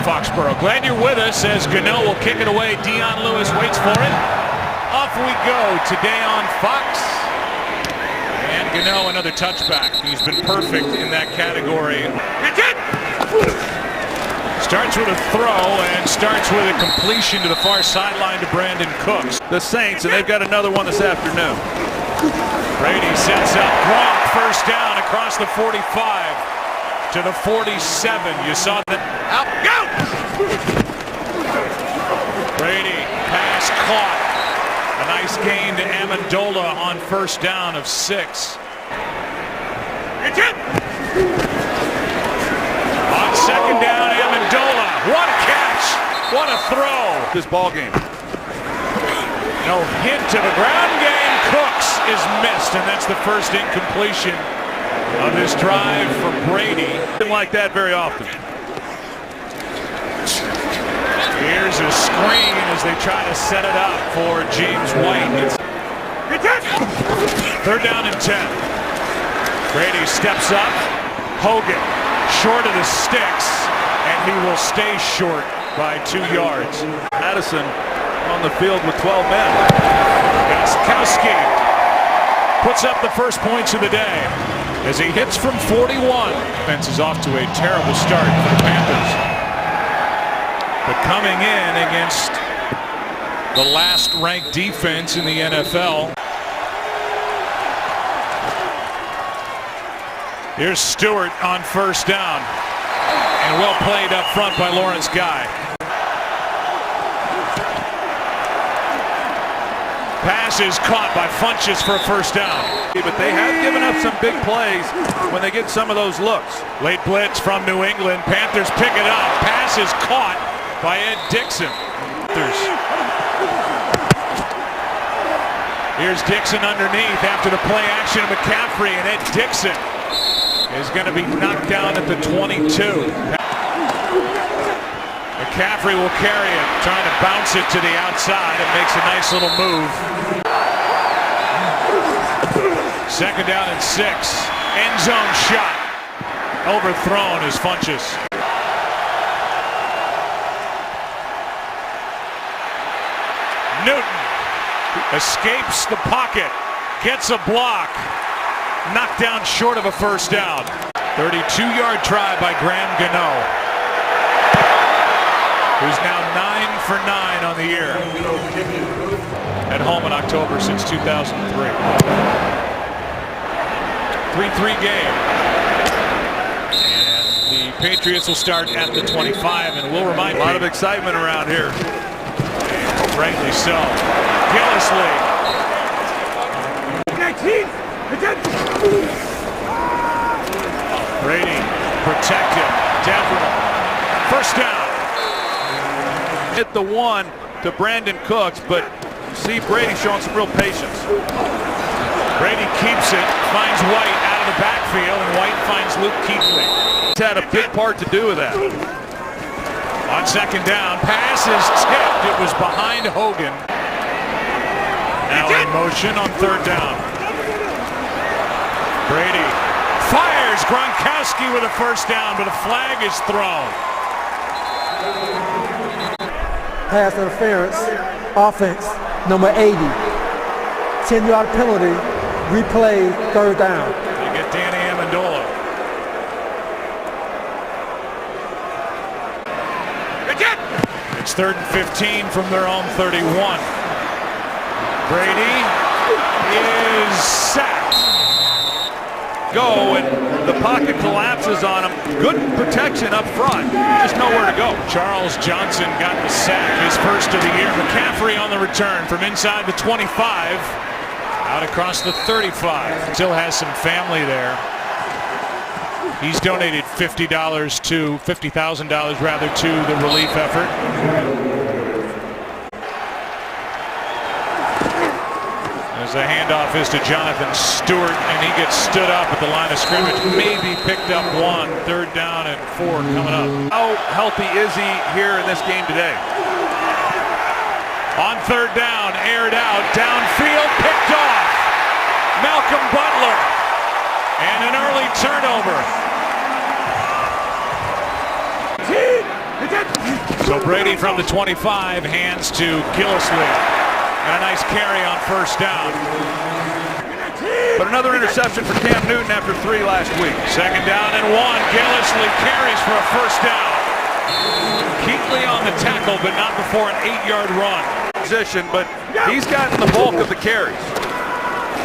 Foxborough. Glad you're with us as Gano will kick it away. Dion Lewis waits for it. Off we go today on Fox. And Gano another touchback. He's been perfect in that category. Starts with a throw and starts with a completion to the far sideline to Brandon Cooks. The Saints, and they've got another one this afternoon. Brady sets up Gronk, first down across the 45 to the 47. You saw that. Out, go! Brady, pass caught. A nice gain to Amendola on first down of 6. On second down, Amendola. What a catch! What a throw! This ball game. No hint to the ground game. Cooks is missed, and that's the first incompletion of this drive for Brady. Didn't like that very often. Here's a screen as they try to set it up for James White. Third down and 10. Brady steps up. Hogan short of the sticks, and he will stay short by 2 yards. Addison on the field with 12 men. Gostkowski puts up the first points of the day as he hits from 41. Defense is off to a terrible start for the Panthers. But coming in against the last ranked defense in the NFL. Here's Stewart on first down. And well played up front by Lawrence Guy. Pass is caught by Funchess for a first down. But they have given up some big plays when they get some of those looks. Late blitz from New England. Panthers pick it up. Pass is caught by Ed Dixon. Here's Dixon underneath after the play action of McCaffrey, and Ed Dixon is going to be knocked down at the 22. McCaffrey will carry it, trying to bounce it to the outside, and makes a nice little move. Second down and 6. End zone shot. Overthrown is Funchess. Newton escapes the pocket, gets a block, knocked down short of a first down. 32-yard try by Graham Gano, who's now 9 for 9 on the year. At home in October since 2003. 3-3 game. And the Patriots will start at the 25, and we'll remind a lot of excitement around here. Rightly so. Gillisley. Brady protected. Devereaux. First down. Hit the one to Brandon Cooks, but see Brady showing some real patience. Brady keeps it, finds White out of the backfield, and White finds Luke Kuechly. He's had a big part to do with that. On second down, pass is tipped. It was behind Hogan. Now in motion on third down. Brady fires. Gronkowski with a first down, but a flag is thrown. Pass interference, offense, number 80. 10-yard penalty, replay, third down. They get Danny Amendola. It's 3rd and 15 from their own 31. Brady is sacked. Go, and the pocket collapses on him. Good protection up front, just nowhere to go. Charles Johnson got the sack, his first of the year. McCaffrey on the return from inside the 25, out across the 35. Still has some family there. He's donated $50,000 rather to the relief effort. As the handoff is to Jonathan Stewart, and he gets stood up at the line of scrimmage. Maybe picked up 1. 3rd down and 4 coming up. How healthy is he here in this game today? On third down, aired out, downfield, picked off. Malcolm Butler. And an early turnover. So Brady from the 25 hands to Gillislee. And a nice carry on first down. But another interception for Cam Newton after 3 last week. Second down and 1. Gillislee carries for a first down. Keatley on the tackle, but not before an 8-yard run. Position, but he's gotten the bulk of the carries.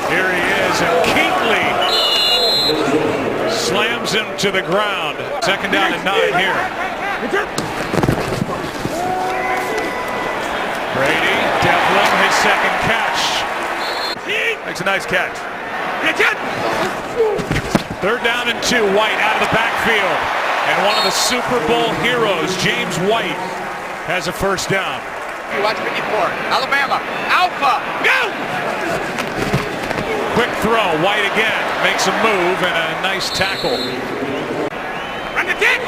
Here he is, and Keatley slams him to the ground. Second down and 9 here. Brady, Devlin, his second catch. Makes a nice catch. Third down and 2, White out of the backfield. And one of the Super Bowl heroes, James White, has a first down. Watch 54. Alabama. Alpha. Go! Quick throw. White again makes a move and a nice tackle. Run the kick.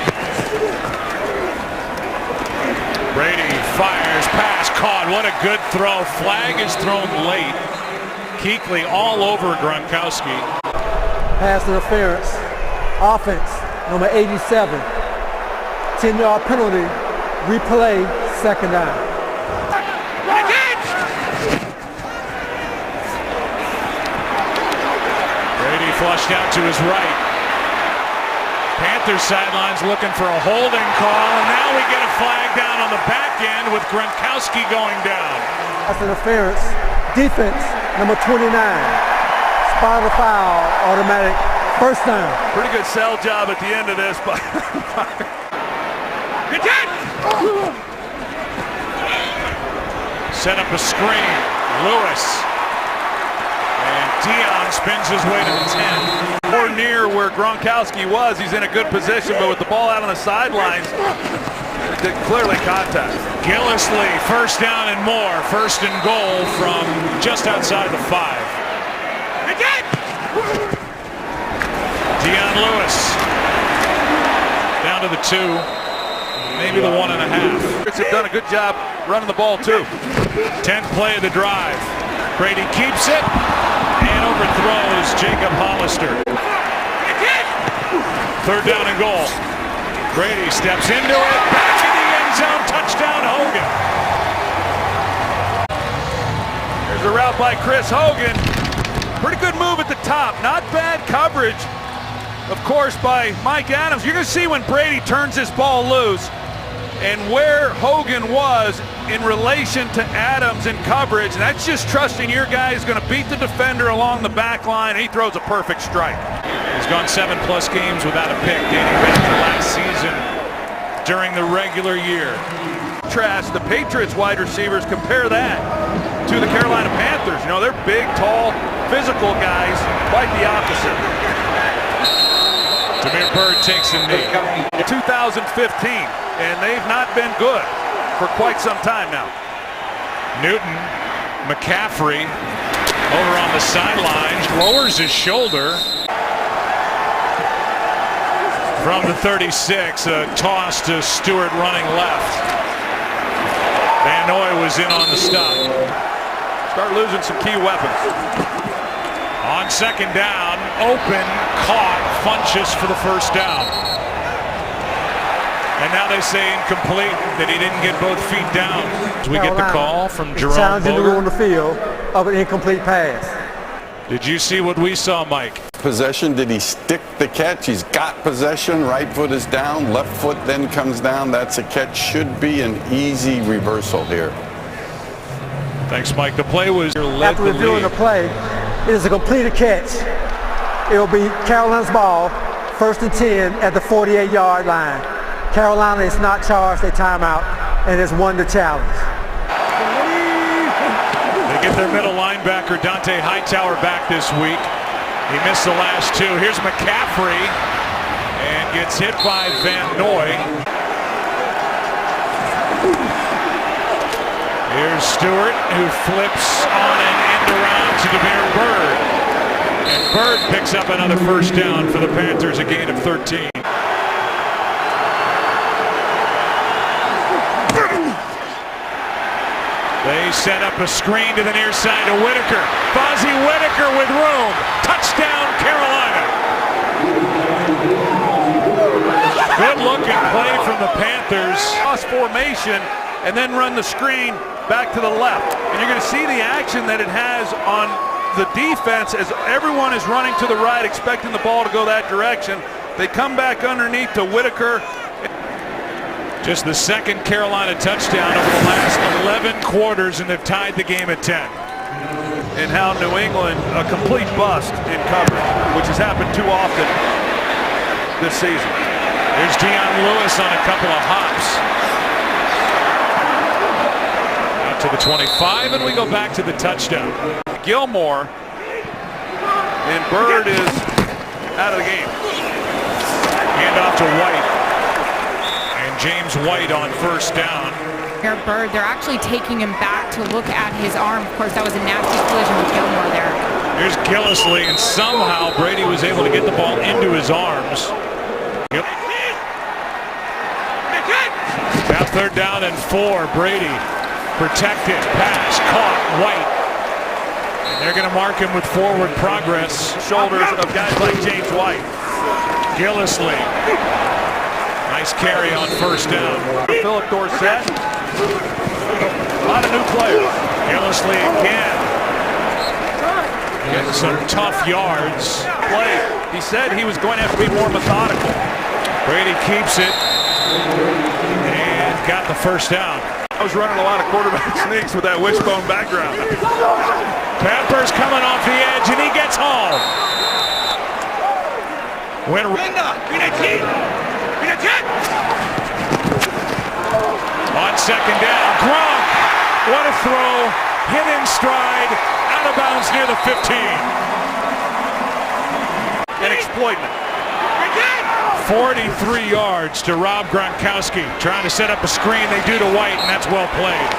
Brady fires, pass caught. What a good throw. Flag is thrown late. Kuechly all over Gronkowski. Pass interference. Offense, number 87. 10-yard penalty. Replay, second down. Brady flushed out to his right. Panthers sidelines looking for a holding call, and now we get a flag down on the back end with Gronkowski going down. Pass interference. Defense, number 29. Spot the foul, automatic first down. Pretty good sell job at the end of this, but set up a screen. Lewis. And Dion spins his way to the 10. more near where Gronkowski was. He's in a good position, but with the ball out on the sidelines, clearly contact. Gillislee, first down and more. First and goal from just outside the 5. Dion Lewis down to the 2, maybe the 1.5. Have done a good job running the ball too. 10th play of the drive. Brady keeps it and overthrows Jacob Hollister. Third down and goal. Brady steps into it, back in the end zone, touchdown Hogan. There's a route by Chris Hogan. Pretty good move at the top, not bad coverage, of course, by Mike Adams. You're going to see when Brady turns this ball loose and where Hogan was in relation to Adams in coverage. And that's just trusting your guy is going to beat the defender along the back line. He throws a perfect strike. He's gone 7+ games without a pick, dating back to last season during the regular year. Contrast the Patriots wide receivers, compare that to the Carolina Panthers. You know, they're big, tall, physical guys, quite the opposite. Damiere Byrd takes the knee. 2015, and they've not been good for quite some time now. Newton, McCaffrey over on the sidelines, lowers his shoulder. From the 36, a toss to Stewart running left. Van Noy was in on the stop. Start losing some key weapons. On second down, open, caught, Funchess for the first down. And now they say incomplete, that he didn't get both feet down. We get the call from Jerome challenging the rule on Boger. the field of an incomplete pass. Did you see what we saw, Mike? Possession, did he stick the catch? He's got possession, right foot is down, left foot then comes down. That's a catch, should be an easy reversal here. Thanks, Mike. The play was led After the reviewing lead. the play, it is a completed catch. It will be Carolina's ball, 1st and 10 at the 48-yard line. Carolina is not charged a timeout and has won the challenge. They get their middle linebacker, Dante Hightower, back this week. He missed the last 2. Here's McCaffrey and gets hit by Van Noy. Here's Stewart, who flips on an end around to Damiere Byrd. And Byrd picks up another first down for the Panthers, a gain of 13. They set up a screen to the near side to Whitaker. Fozzie Whitaker with room. Touchdown, Carolina. Good looking play from the Panthers. Cross formation and then run the screen back to the left. And you're going to see the action that it has on the defense as everyone is running to the right, expecting the ball to go that direction. They come back underneath to Whitaker. Just the second Carolina touchdown over the last 11 quarters, and they've tied the game at 10. And how New England, a complete bust in coverage, which has happened too often this season. There's Dion Lewis on a couple of hops. Out to the 25, and we go back to the touchdown. Gilmore, and Bird is out of the game. Hand off to White. And James White on first down. Bird, they're actually taking him back to look at his arm. Of course, that was a nasty collision with Gilmore there. Here's Gillislee, and somehow Brady was able to get the ball into his arms. Yep. Now 3rd down and 4. Brady protected, pass, caught, White. And they're going to mark him with forward progress. Shoulders of guys like James White. Gillislee. Nice carry on first down. Philip Dorsett. A lot of new players. Gillislee again. Getting some tough yards. Play. He said he was going to have to be more methodical. Brady keeps it. And got the first down. I was running a lot of quarterback sneaks with that wishbone background. Peppers coming off the edge, and he gets home. On second down, Gronk. What a throw. Hit in stride. Out of bounds near the 15. And exploiting it. 43 yards to Rob Gronkowski. Trying to set up a screen. They do to White, and that's well played.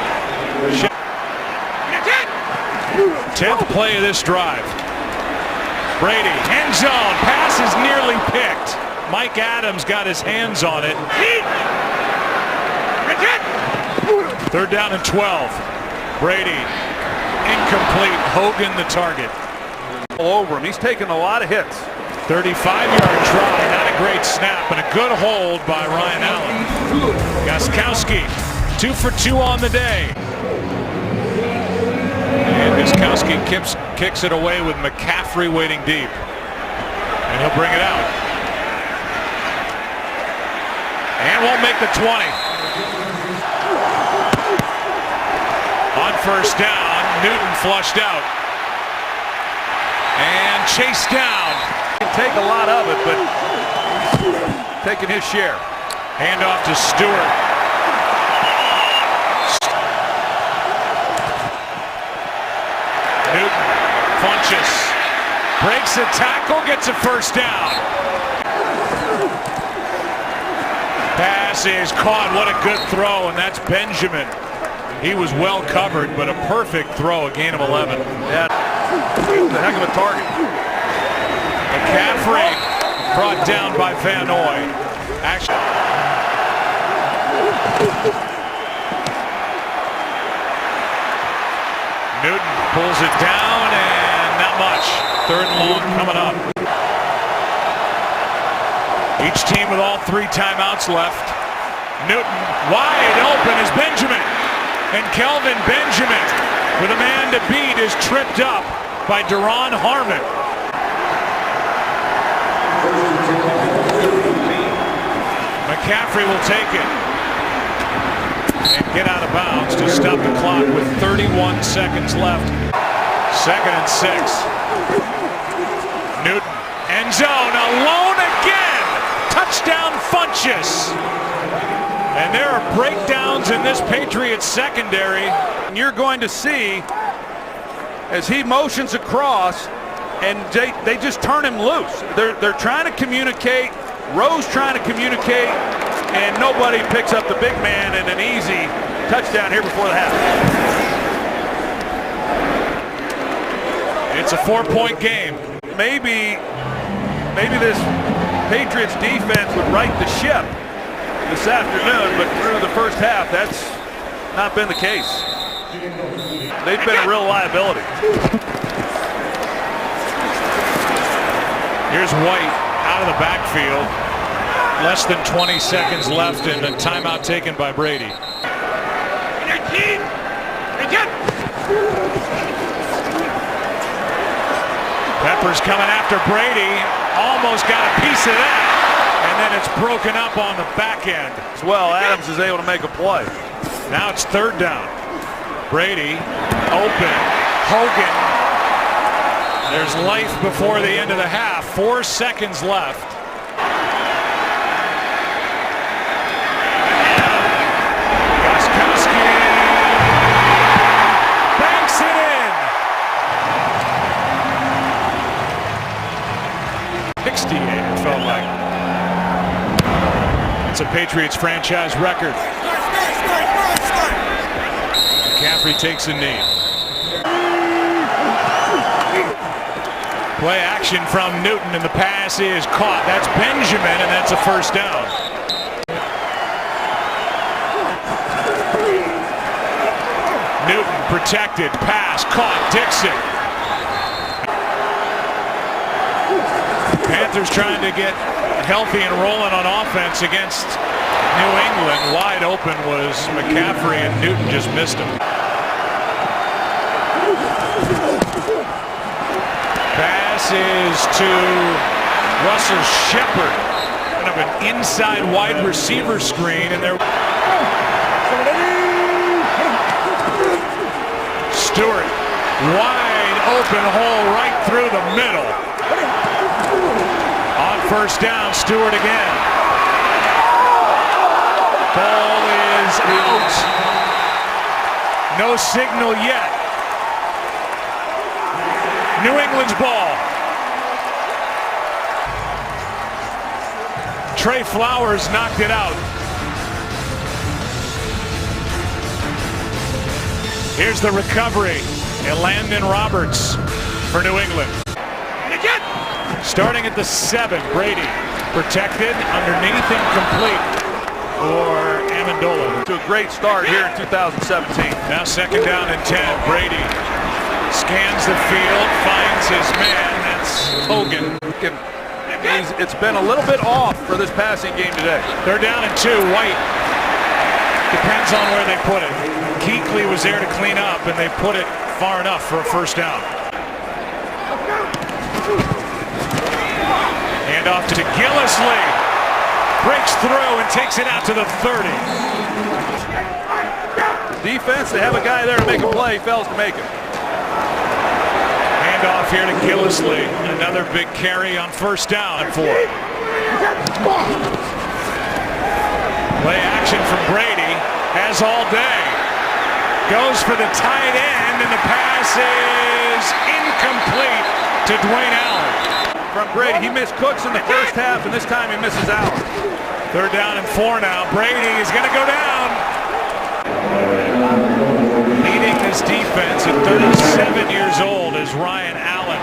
10th play of this drive. Brady, end zone. Pass is nearly picked. Mike Adams got his hands on it. 3rd down and 12. Brady, incomplete. Hogan the target. All over him. He's taken a lot of hits. 35-yard try, not a great snap, and a good hold by Ryan Allen. Gostkowski, 2 for 2 on the day. And Gostkowski kicks it away with McCaffrey waiting deep. And he'll bring it out. And won't make the 20. On first down, Newton flushed out. And chased down. Take a lot of it, but taking his share. Hand off to Stewart. Newton, Funchess, breaks a tackle, gets a first down. Pass is caught. What a good throw, and that's Benjamin. He was well covered, but a perfect throw, a gain of 11. Yeah, a heck of a target. McCaffrey brought down by Van Noy. Action. Newton pulls it down, and not much. 3rd and long coming up. Each team with all 3 timeouts left. Newton wide open is Benjamin. And Kelvin Benjamin, with a man to beat, is tripped up by Deron Harmon. McCaffrey will take it and get out of bounds to stop the clock with 31 seconds left. 2nd and 6. Newton, end zone, alone again. Touchdown Funchess. And there are breakdowns in this Patriots secondary. And you're going to see as he motions across, and they just turn him loose. They're trying to communicate. Rose trying to communicate, and nobody picks up the big man, and an easy touchdown here before the half. It's a 4-point game. Maybe this Patriots defense would right the ship this afternoon, but through the first half, that's not been the case. They've been a real liability. Here's White out of the backfield. Less than 20 seconds left and a timeout taken by Brady. Peppers coming after Brady. Almost got a piece of that. And then it's broken up on the back end. As well, Adams is able to make a play. Now it's third down. Brady open. Hogan. There's life before the end of the half. 4 seconds left. Gostkowski banks it in. 68, it felt like. It's a Patriots franchise record. McCaffrey takes a knee. Play action from Newton, and the pass is caught. That's Benjamin, and that's a first down. Newton protected, pass caught, Dixon. Panthers trying to get healthy and rolling on offense against New England. Wide open was McCaffrey, and Newton just missed him. Pass is to Russell Shepard. Kind of an inside wide receiver screen, and there. Stewart, wide open hole right through the middle. On first down, Stewart again. Ball is out. No signal yet. New England's ball. Trey Flowers knocked it out. Here's the recovery. And Landon Roberts for New England. Starting at the 7, Brady protected, underneath, incomplete for Amendola. To a great start here in 2017. Now second down and 10. Brady scans the field, finds his man. That's Hogan. It's been a little bit off for this passing game today. They're down and 2. White. Depends on where they put it. Kuechly was there to clean up, and they put it far enough for a first down. Hand off to Gillislee. Breaks through and takes it out to the 30. Defense, they have a guy there to make a play. Fails to make it. Hand off here to Gillislee. Another big carry on first down for it. Play action from Brady. Has all day. Goes for the tight end, and the pass is incomplete to Dwayne Allen. From Brady, he missed Cooks in the first half, and this time he misses Allen. Third down and 4 now. Brady is going to go down. Leading this defense at 37 years old is Ryan Allen.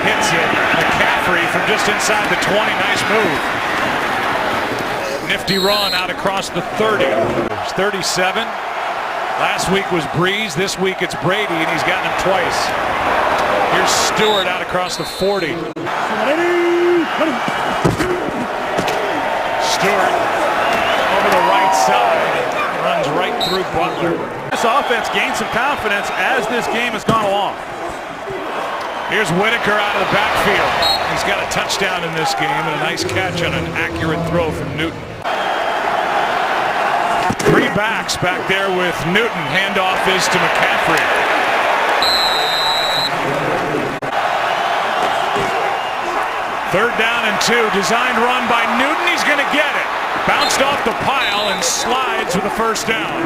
Hits it. McCaffrey from just inside the 20. Nice move. Nifty run out across the 30. It's 37. Last week was Breeze. This week it's Brady, and he's gotten him twice. Here's Stewart out across the 40. Stewart over the right side. Runs right through Butler. This offense gained some confidence as this game has gone along. Here's Whitaker out of the backfield. He's got a touchdown in this game and a nice catch on an accurate throw from Newton. 3 backs back there with Newton. Handoff is to McCaffrey. Third down and 2. Designed run by Newton. He's going to get it. Bounced off the pile and slides with a first down.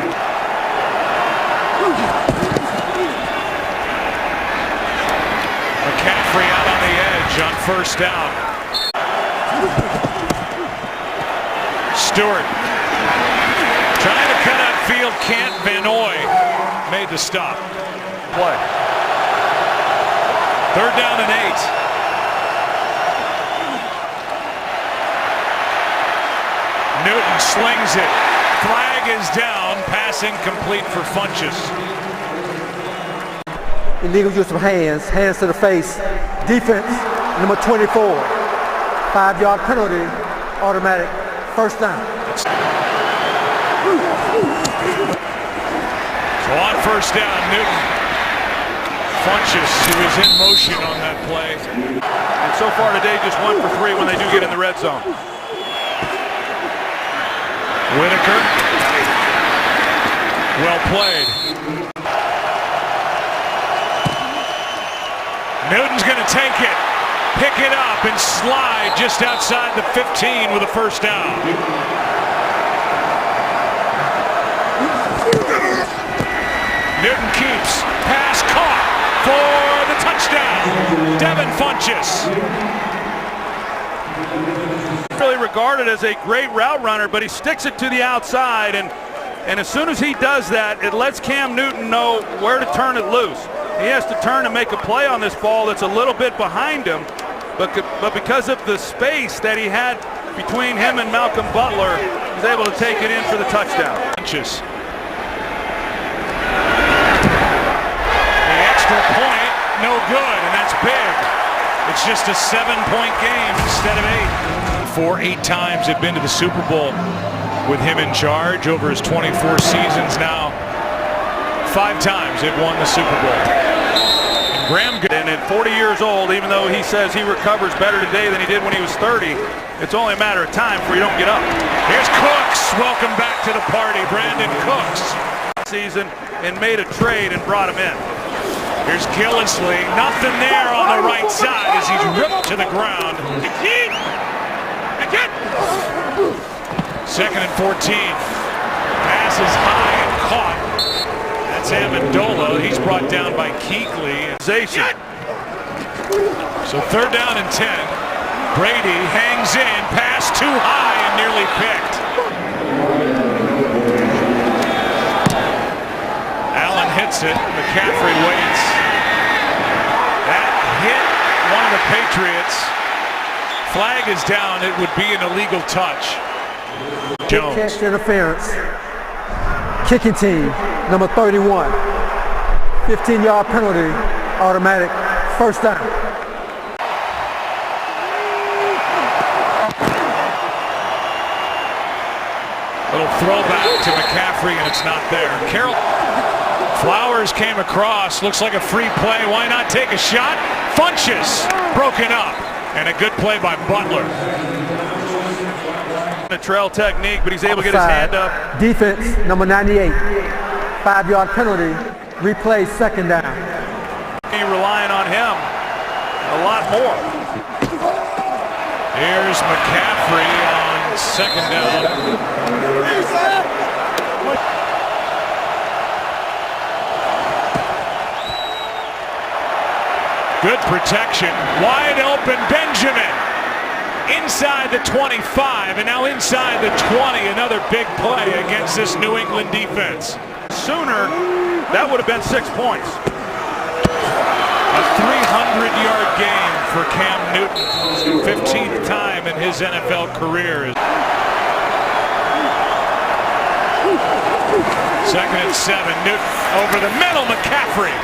McCaffrey out on the edge on first down. Stewart trying to cut out field. Can't. Van Noy made the stop. Play. Third down and 8. Newton slings it. Flag is down. Pass incomplete for Funchess. Illegal use of hands to the face. Defense, number 24. 5-yard penalty automatic first down. So on first down, Newton. Funches, who is in motion on that play. And so far today, just 1 for 3 when they do get in the red zone. Whitaker. Well played. Newton's going to take it, pick it up, and slide just outside the 15 with a first down. Newton keeps, pass caught for the touchdown. Devin Funches. Really regarded as a great route runner, but he sticks it to the outside, and as soon as he does that, it lets Cam Newton know where to turn it loose. He has to turn and make a play on this ball that's a little bit behind him, but because of the space that he had between him and Malcolm Butler, he's able to take it in for the touchdown. Funches. The extra point, no good, and that's big. It's just a 7-point game instead of 8. 8 times they've been to the Super Bowl with him in charge over his 24 seasons now. 5 times they've won the Super Bowl. And Graham, and at 40 years old, even though he says he recovers better today than he did when he was 30, it's only a matter of time before you don't get up. Here's Cooks. Welcome back to the party, Brandon Cooks. Season and made a trade and brought him in. Here's Gillisley. Nothing there on the right side as he's ripped to the ground. 2nd and 14. Pass is high and caught. That's Amendola. He's brought down by Kuechly. So 3rd down and 10. Brady hangs in. Pass too high and nearly picked. Allen hits it. McCaffrey waits. That hit one of the Patriots. Flag is down. It would be an illegal touch. Jones. Catch interference. Kicking team, number 31. 15-yard penalty, automatic first down. Little throwback to McCaffrey, and it's not there. Carroll. Flowers came across. Looks like a free play. Why not take a shot? Funches broken up. And a good play by Butler. A trail technique, but he's able to get his hand up. Defense, number 98. 5-yard penalty. Replay, 2nd down. You're relying on him a lot more. Here's McCaffrey on 2nd down. Good protection. Wide open Benjamin. Inside the 25 and now inside the 20. Another big play against this New England defense. Sooner, that would have been 6 points. A 300-yard game for Cam Newton. 15th time in his NFL career. 2nd and 7. Newton over the middle. McCaffrey.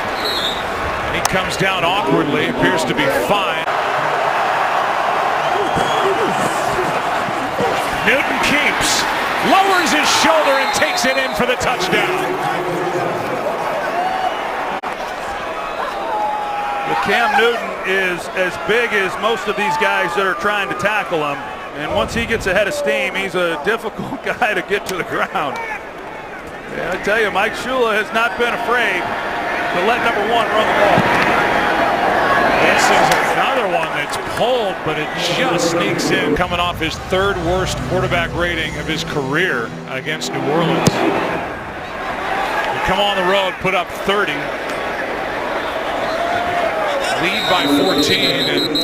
And he comes down awkwardly. Appears to be fine. Newton keeps, lowers his shoulder and takes it in for the touchdown. Well, Cam Newton is as big as most of these guys that are trying to tackle him. And once he gets ahead of steam, he's a difficult guy to get to the ground. Yeah, I tell you, Mike Shula has not been afraid to let number 1 run the ball. This is another one that's pulled, but it just sneaks in, coming off his 3rd worst quarterback rating of his career against New Orleans. You come on the road, put up 30, lead by 14,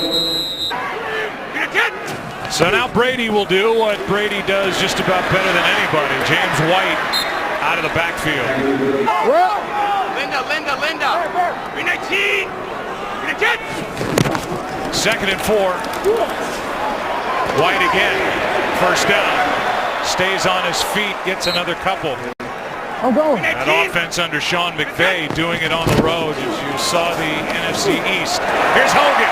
and so now Brady will do what Brady does just about better than anybody. James White out of the backfield. Linda. 2nd and 4. White again. First down. Stays on his feet. Gets another couple. That offense under Sean McVay doing it on the road as you saw the NFC East. Here's Hogan.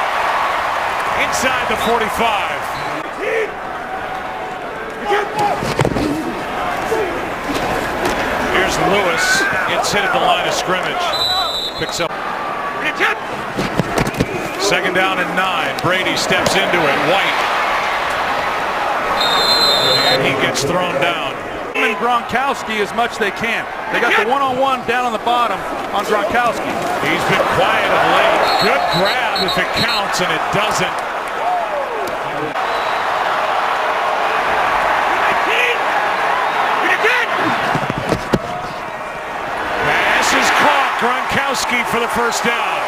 Inside the 45. Here's Lewis. Gets hit at the line of scrimmage. Picks up. Second down and 9. Brady steps into it. White. And he gets thrown down. And Gronkowski as much they can. They got the one-on-one down on the bottom on Gronkowski. He's been quiet of late. Good grab if it counts, and it doesn't. Pass is caught. Gronkowski for the first down.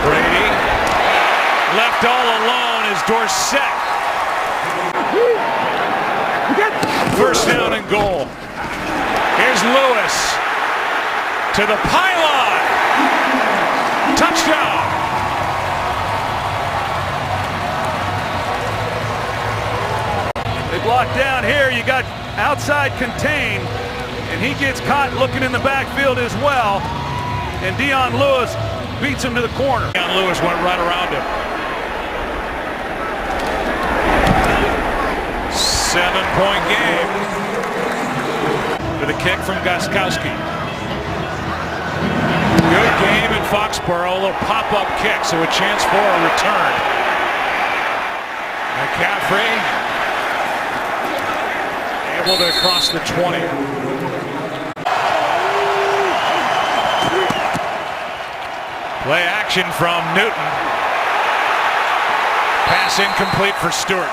Brady left all alone is Dorsett. First down and goal. Here's Lewis to the pylon. Touchdown. They block down here. You got outside contain, and he gets caught looking in the backfield as well. And Dion Lewis beats him to the corner. Dion Lewis went right around him. 7-point game. With a kick from Gostkowski. Good game in Foxborough. A little pop-up kick, so a chance for a return. McCaffrey able to cross the 20. Play action from Newton. Pass incomplete for Stewart.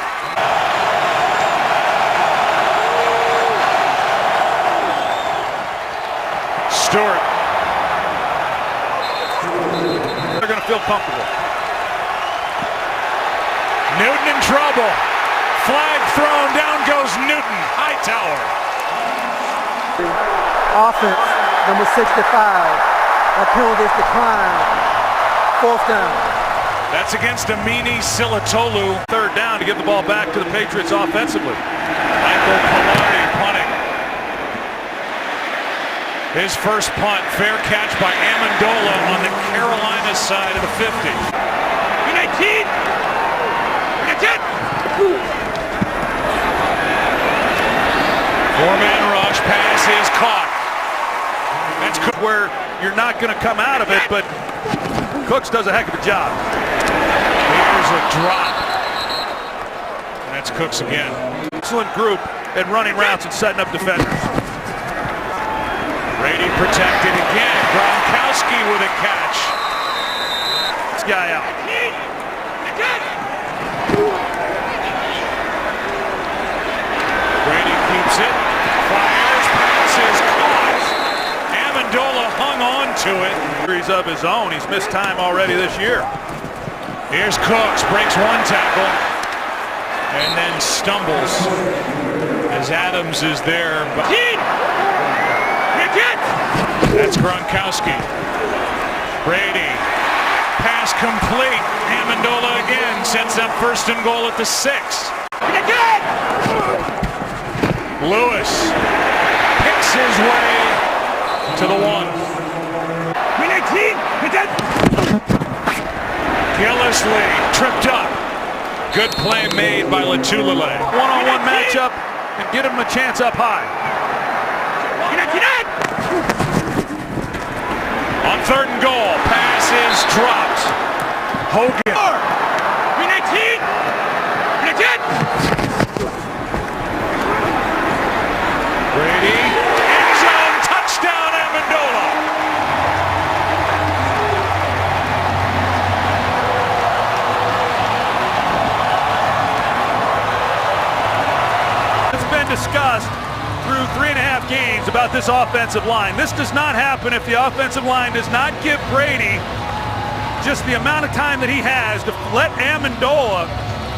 Stewart. They're going to feel comfortable. Newton in trouble. Flag thrown. Down goes Newton. Hightower. Offense, number 65. That penalty is declined. Fourth down. That's against Amini Silatolu. Third down to give the ball back to the Patriots offensively. Michael Pilardi punting. His first punt, fair catch by Amendola on the Carolina side of the 50. United! United! Four-man rush, pass is caught. That's where you're not going to come out of it, but Cooks does a heck of a job. Here's a drop. That's Cooks again. Excellent group at running routes and setting up defenders. Brady protected again. Gronkowski with a catch. This guy out. Brady keeps it. Fires. Passes. Caught. Amendola hung on to it. He's of his own. He's missed time already this year. Here's Cooks. Breaks one tackle. And then stumbles as Adams is there. But that's Gronkowski. Brady. Pass complete. Amendola again sets up first and goal at the 6. Lewis picks his way to the 1. Gillisley tripped up. Good play made by Latulele. One-on-one matchup and get him a chance up high. On third and goal, pass is dropped. Hogan. Brady, end zone, touchdown Amendola. It's been discussed through 3.5 games about this offensive line. This does not happen if the offensive line does not give Brady just the amount of time that he has to let Amendola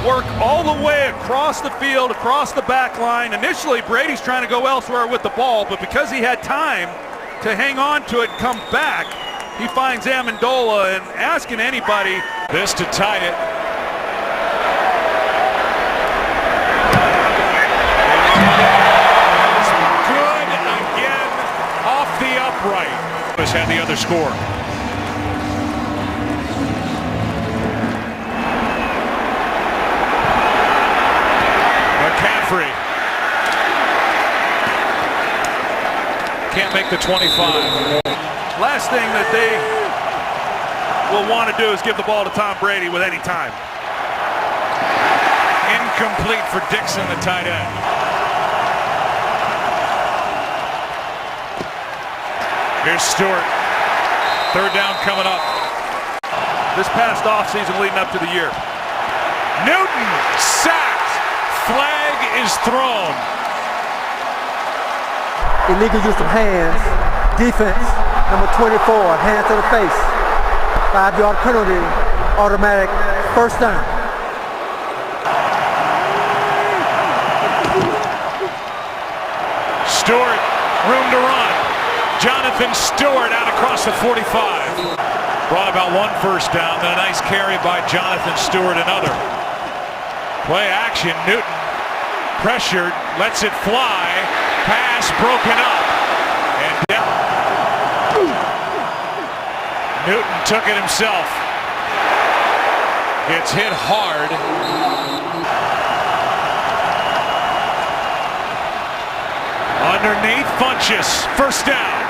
work all the way across the field, across the back line. Initially, Brady's trying to go elsewhere with the ball, but because he had time to hang on to it and come back, he finds Amendola, and asking anybody. This to tie it. Good again, off the upright. Had the other score. free. Can't make the 25. Last thing that they will want to do is give the ball to Tom Brady with any time. Incomplete for Dixon, the tight end. Here's Stewart. Third down coming up. This past offseason leading up to the year. Newton sacked. Flag is thrown. Illegal use of hands. Defense, number 24, hands to the face. 5-yard penalty, automatic first down. Stewart, room to run. Jonathan Stewart out across the 45. Brought about one first down, then a nice carry by Jonathan Stewart, another. Play action, Newton pressured, lets it fly. Pass broken up. And down. Newton took it himself. Gets hit hard. Underneath Funchess, first down.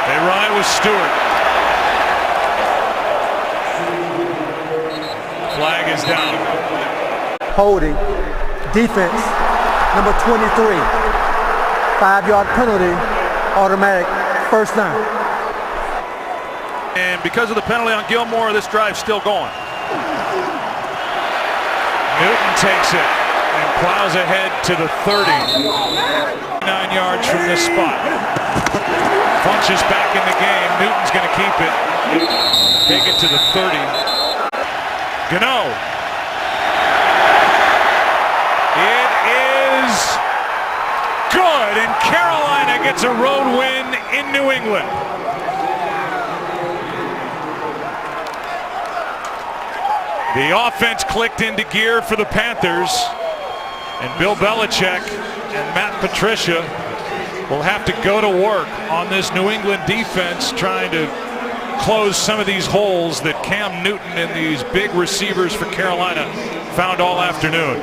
They run it with Stewart. Flag is down. Holding, defense, number 23. 5-yard penalty, automatic first down. And because of the penalty on Gilmore, this drive's still going. Newton takes it and plows ahead to the 30. 9 yards from this spot. Funchess back in the game. Newton's going to keep it. Take it to the 30. Gano. It is good, and Carolina gets a road win in New England. The offense clicked into gear for the Panthers, and Bill Belichick and Matt Patricia will have to go to work on this New England defense, trying to close some of these holes that Cam Newton and these big receivers for Carolina found all afternoon.